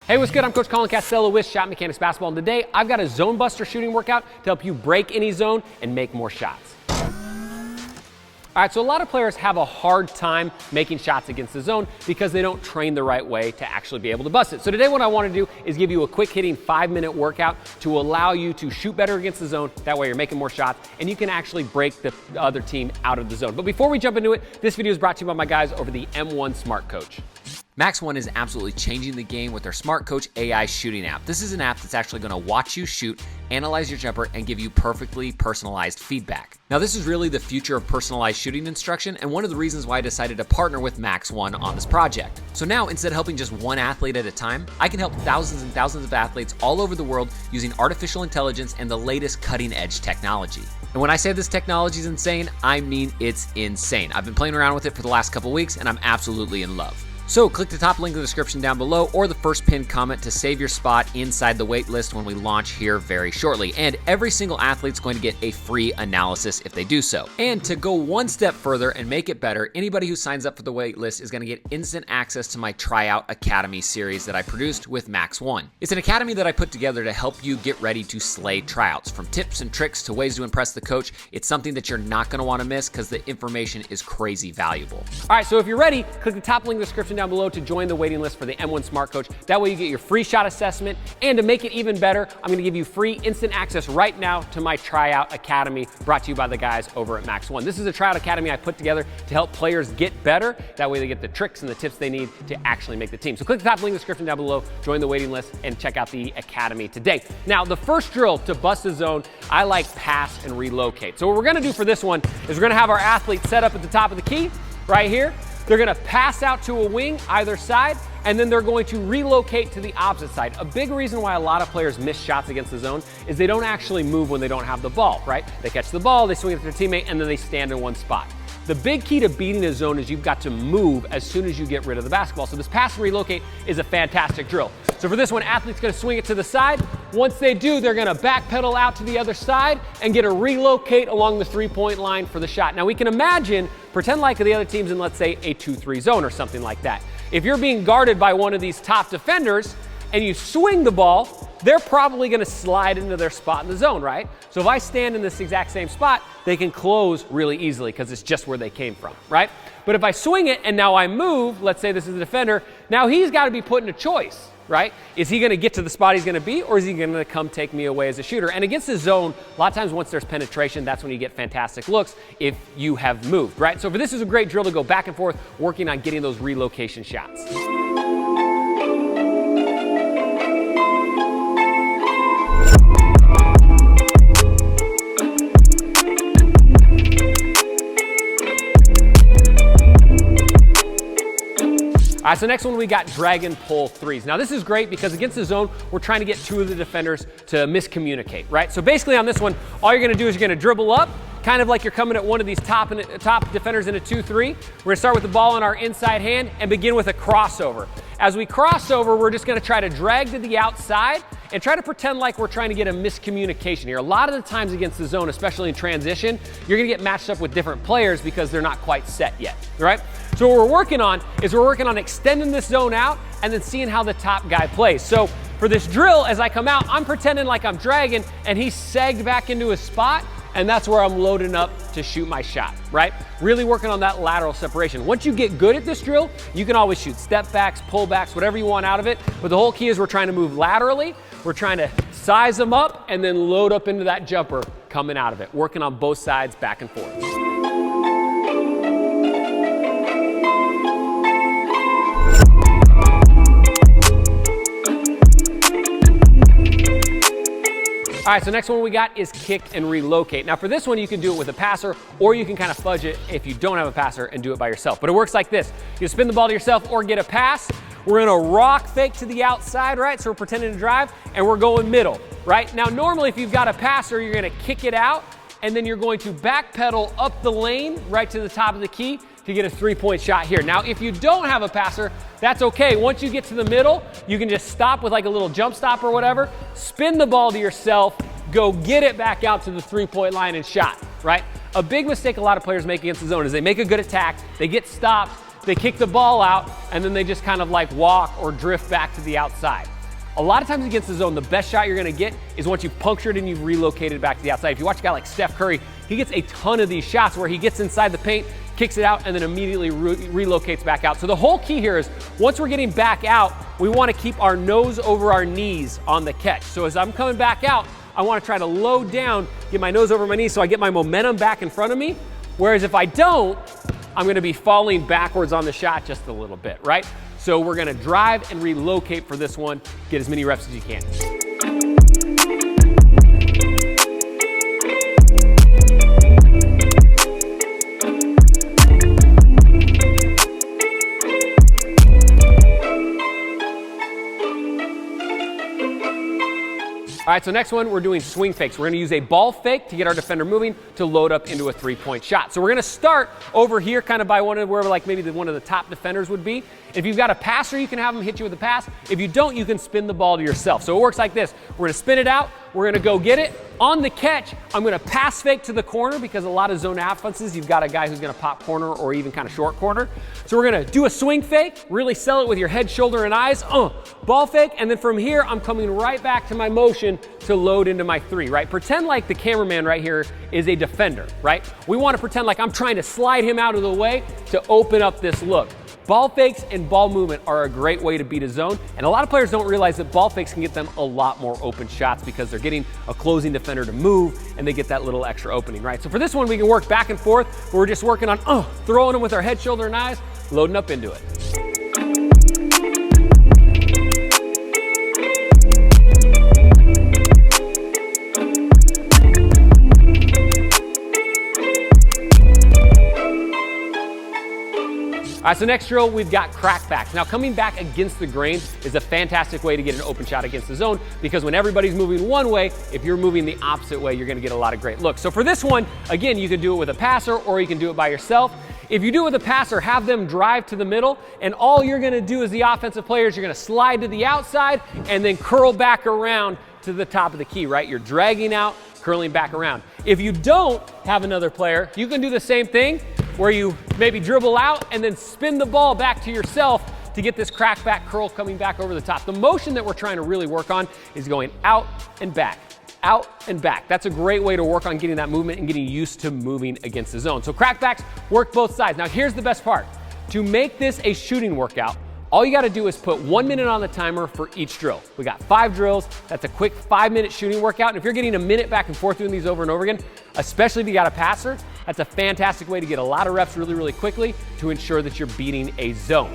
Hey, what's good? I'm Coach Colin Castello with Shotmechanics Basketball, and today I've got a zone buster shooting workout to help you break any zone and make more shots. All right, so a lot of players have a hard time making shots against the zone because they don't train the right way to actually be able to bust it. So today what I want to do is give you a quick hitting 5-minute workout to allow you to shoot better against the zone. That way you're making more shots and you can actually break the other team out of the zone. But before we jump into it, this video is brought to you by my guys over the M1 Smart Coach. Max 1 is absolutely changing the game with their Smart Coach AI shooting app. This is an app that's actually going to watch you shoot, analyze your jumper, and give you perfectly personalized feedback. Now, this is really the future of personalized shooting instruction, and one of the reasons why I decided to partner with Max 1 on this project. So now, instead of helping just one athlete at a time, I can help thousands and thousands of athletes all over the world using artificial intelligence and the latest cutting-edge technology. And when I say this technology is insane, I mean it's insane. I've been playing around with it for the last couple weeks, and I'm absolutely in love. So click the top link in the description down below or the first pinned comment to save your spot inside the wait list when we launch here very shortly. And every single athlete's going to get a free analysis if they do so. And to go one step further and make it better, anybody who signs up for the wait list is going to get instant access to my Tryout Academy series that I produced with Max 1. It's an academy that I put together to help you get ready to slay tryouts. From tips and tricks to ways to impress the coach, it's something that you're not going to want to miss because the information is crazy valuable. All right, so if you're ready, click the top link in the description down below to join the waiting list for the M1 Smart Coach. That way you get your free shot assessment, and to make it even better, I'm gonna give you free instant access right now to my Tryout Academy, brought to you by the guys over at Max 1. This is a Tryout Academy I put together to help players get better. That way they get the tricks and the tips they need to actually make the team. So click the top link in the description down below, join the waiting list, and check out the Academy today. Now, the first drill to bust a zone, I like pass and relocate. So what we're gonna do for this one is we're gonna have our athlete set up at the top of the key, right here. They're gonna pass out to a wing either side, and then they're going to relocate to the opposite side. A big reason why a lot of players miss shots against the zone is they don't actually move when they don't have the ball, right? They catch the ball, they swing it to their teammate, and then they stand in one spot. The big key to beating a zone is you've got to move as soon as you get rid of the basketball. So this pass and relocate is a fantastic drill. So for this one, athlete's gonna swing it to the side. Once they do, they're gonna backpedal out to the other side and get a relocate along the three-point line for the shot. Now we can imagine, pretend like the other team's in, let's say, a 2-3 zone or something like that. If you're being guarded by one of these top defenders and you swing the ball, they're probably gonna slide into their spot in the zone, right? So if I stand in this exact same spot, they can close really easily because it's just where they came from, right? But if I swing it and now I move, let's say this is the defender, now he's gotta be put in a choice, right? Is he gonna get to the spot he's gonna be, or is he gonna come take me away as a shooter? And against the zone, a lot of times once there's penetration, that's when you get fantastic looks if you have moved, right? So for this is a great drill to go back and forth, working on getting those relocation shots. All right, so next one we got dragon pull threes. Now this is great because against the zone, we're trying to get two of the defenders to miscommunicate, right? So basically on this one, all you're gonna do is you're gonna dribble up, kind of like you're coming at one of these top defenders in a 2-3. We're gonna start with the ball in our inside hand and begin with a crossover. As we cross over, we're just gonna try to drag to the outside and try to pretend like we're trying to get a miscommunication here. A lot of the times against the zone, especially in transition, you're gonna get matched up with different players because they're not quite set yet, right? So what we're working on is we're working on extending this zone out and then seeing how the top guy plays. So for this drill, as I come out, I'm pretending like I'm dragging and he's sagged back into his spot, and that's where I'm loading up to shoot my shot, right? Really working on that lateral separation. Once you get good at this drill, you can always shoot step backs, pull backs, whatever you want out of it. But the whole key is we're trying to move laterally. We're trying to size them up and then load up into that jumper coming out of it, working on both sides back and forth. All right, so next one we got is kick and relocate. Now for this one, you can do it with a passer, or you can kind of fudge it if you don't have a passer and do it by yourself. But it works like this. You spin the ball to yourself or get a pass. We're in a rock fake to the outside, right? So we're pretending to drive, and we're going middle, right? Now normally if you've got a passer, you're gonna kick it out, and then you're going to backpedal up the lane right to the top of the key to get a three-point shot here. Now, if you don't have a passer, that's okay. Once you get to the middle, you can just stop with like a little jump stop or whatever, spin the ball to yourself, go get it back out to the three-point line and shot, right? A big mistake a lot of players make against the zone is they make a good attack, they get stopped, they kick the ball out, and then they just kind of like walk or drift back to the outside. A lot of times against the zone, the best shot you're gonna get is once you've punctured and you've relocated back to the outside. If you watch a guy like Steph Curry, he gets a ton of these shots where he gets inside the paint, kicks it out, and then immediately relocates back out. So the whole key here is once we're getting back out, we wanna keep our nose over our knees on the catch. So as I'm coming back out, I wanna try to load down, get my nose over my knees so I get my momentum back in front of me. Whereas if I don't, I'm gonna be falling backwards on the shot just a little bit, right? So we're gonna drive and relocate for this one, get as many reps as you can. All right, so next one, we're doing swing fakes. We're gonna use a ball fake to get our defender moving to load up into a three-point shot. So we're gonna start over here kind of by one of where like maybe one of the top defenders would be. If you've got a passer, you can have them hit you with a pass. If you don't, you can spin the ball to yourself. So it works like this. We're gonna spin it out, we're gonna go get it. On the catch, I'm gonna pass fake to the corner because a lot of zone offenses, you've got a guy who's gonna pop corner or even kind of short corner. So we're gonna do a swing fake, really sell it with your head, shoulder, and eyes. Ball fake, and then from here, I'm coming right back to my motion to load into my three, right? Pretend like the cameraman right here is a defender, right? We wanna pretend like I'm trying to slide him out of the way to open up this look. Ball fakes and ball movement are a great way to beat a zone, and a lot of players don't realize that ball fakes can get them a lot more open shots because they're getting a closing defender to move and they get that little extra opening, right? So for this one, we can work back and forth, but we're just working on throwing them with our head, shoulder, and eyes, loading up into it. All right, so next drill, we've got crackbacks. Now, coming back against the grain is a fantastic way to get an open shot against the zone because when everybody's moving one way, if you're moving the opposite way, you're gonna get a lot of great looks. So for this one, again, you can do it with a passer or you can do it by yourself. If you do it with a passer, have them drive to the middle, and all you're gonna do as the offensive players, you're gonna slide to the outside and then curl back around to the top of the key, right? You're dragging out, curling back around. If you don't have another player, you can do the same thing, where you maybe dribble out and then spin the ball back to yourself to get this crackback curl coming back over the top. The motion that we're trying to really work on is going out and back, out and back. That's a great way to work on getting that movement and getting used to moving against the zone. So crackbacks work both sides. Now here's the best part. To make this a shooting workout, all you gotta do is put 1 minute on the timer for each drill. We got 5 drills. That's a quick 5-minute shooting workout. And if you're getting a minute back and forth doing these over and over again, especially if you got a passer, that's a fantastic way to get a lot of reps really, really quickly to ensure that you're beating a zone.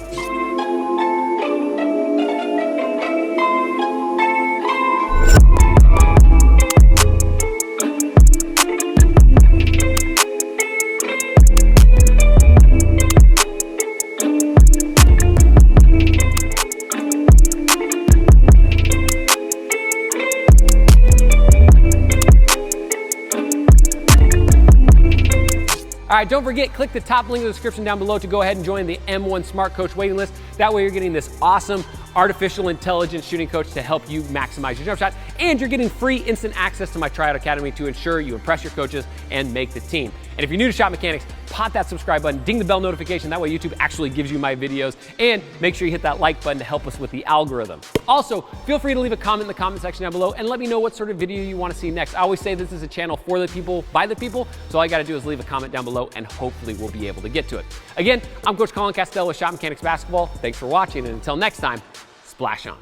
All right, don't forget, click the top link in the description down below to go ahead and join the M1 Smart Coach waiting list. That way you're getting this awesome artificial intelligence shooting coach to help you maximize your jump shot, and you're getting free instant access to my Tryout Academy to ensure you impress your coaches and make the team. And if you're new to Shotmechanics, pop that subscribe button, ding the bell notification, that way YouTube actually gives you my videos, and make sure you hit that like button to help us with the algorithm. Also, feel free to leave a comment in the comment section down below and let me know what sort of video you want to see next. I always say this is a channel for the people, by the people, so all you gotta do is leave a comment down below and hopefully we'll be able to get to it. Again, I'm Coach Colin Castell with Shotmechanics Basketball. Thanks for watching, and until next time, splash on.